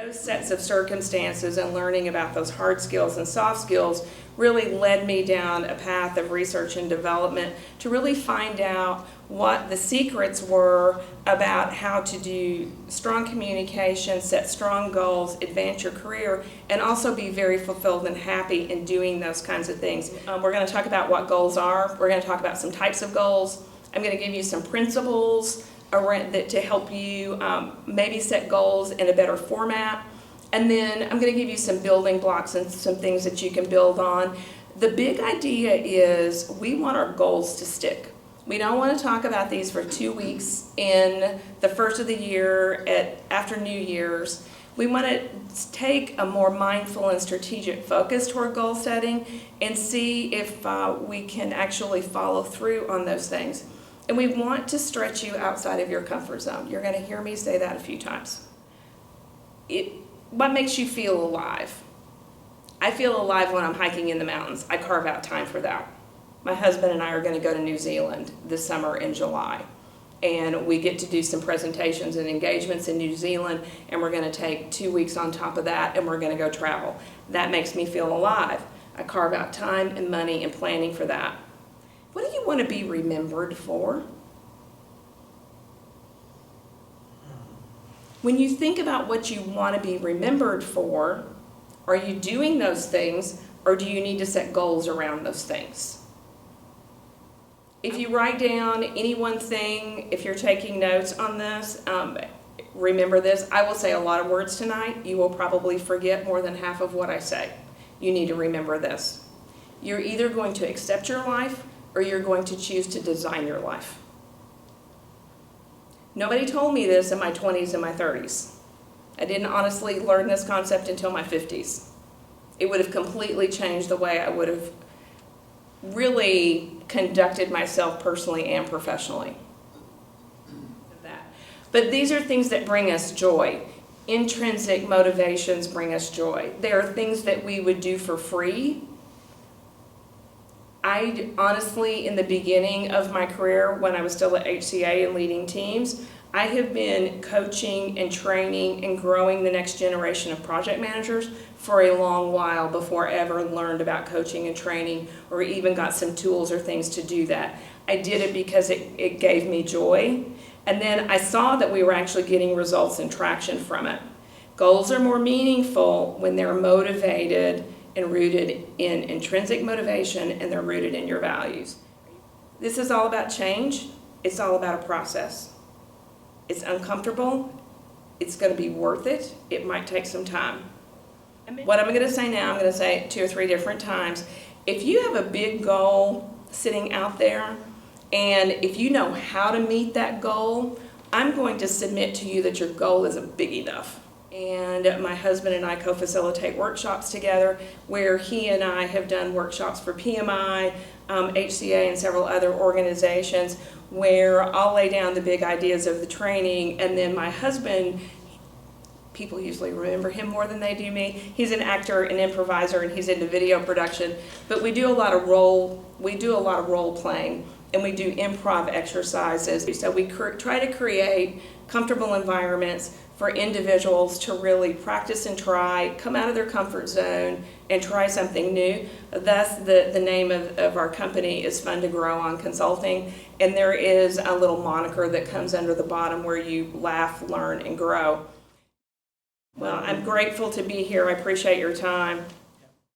Those sets of circumstances and learning about those hard skills and soft skills really led me down a path of research and development to really find out what the secrets were about how to do strong communication, set strong goals, advance your career, and also be very fulfilled and happy in doing those kinds of things. We're going to talk about what goals are. We're going to talk about some types of goals. I'm going to give you some principles to help you maybe set goals in a better format. And then I'm going to give you some building blocks and some things that you can build on. The big idea is we want our goals to stick. We don't want to talk about these for 2 weeks in the first of the year after New Year's. We want to take a more mindful and strategic focus toward goal setting and see if we can actually follow through on those things. And we want to stretch you outside of your comfort zone. You're going to hear me say that a few times. What makes you feel alive? I feel alive when I'm hiking in the mountains. I carve out time for that. My husband and I are going to go to New Zealand this summer in July. And we get to do some presentations and engagements in New Zealand, and we're going to take 2 weeks on top of that, and we're going to go travel. That makes me feel alive. I carve out time and money and planning for that. What do you want to be remembered for? When you think about what you want to be remembered for, are you doing those things, or do you need to set goals around those things? If you write down any one thing, if you're taking notes on this, remember this. I will say a lot of words tonight. You will probably forget more than half of what I say. You need to remember this. You're either going to accept your life, or you're going to choose to design your life. Nobody told me this in my 20s and my 30s. I didn't honestly learn this concept until my 50s. It would have completely changed the way I would have really conducted myself personally and professionally. But these are things that bring us joy. Intrinsic motivations bring us joy. They are things that we would do for free. I honestly, in the beginning of my career, when I was still at HCA and leading teams, I have been coaching and training and growing the next generation of project managers for a long while before I ever learned about coaching and training or even got some tools or things to do that. I did it because it gave me joy. And then I saw that we were actually getting results and traction from it. Goals are more meaningful when they're motivated and rooted in intrinsic motivation, and they're rooted in your values. This is all about change. It's all about a process. It's uncomfortable. It's going to be worth it. It might take some time. What I'm going to say now, I'm going to say it 2 or 3 different times. If you have a big goal sitting out there, and if you know how to meet that goal, I'm going to submit to you that your goal isn't big enough. And my husband and I co-facilitate workshops together where he and I have done workshops for PMI, HCA, and several other organizations where I'll lay down the big ideas of the training, and then my husband, people usually remember him more than they do me. He's an actor, an improviser, and he's into video production, but we do a lot of role playing, and we do improv exercises. So we try to create comfortable environments for individuals to really practice and try, come out of their comfort zone, and try something new. Thus, the name of our company is Fun to Grow On Consulting, and there is a little moniker that comes under the bottom where you laugh, learn, and grow. Well, I'm grateful to be here. I appreciate your time.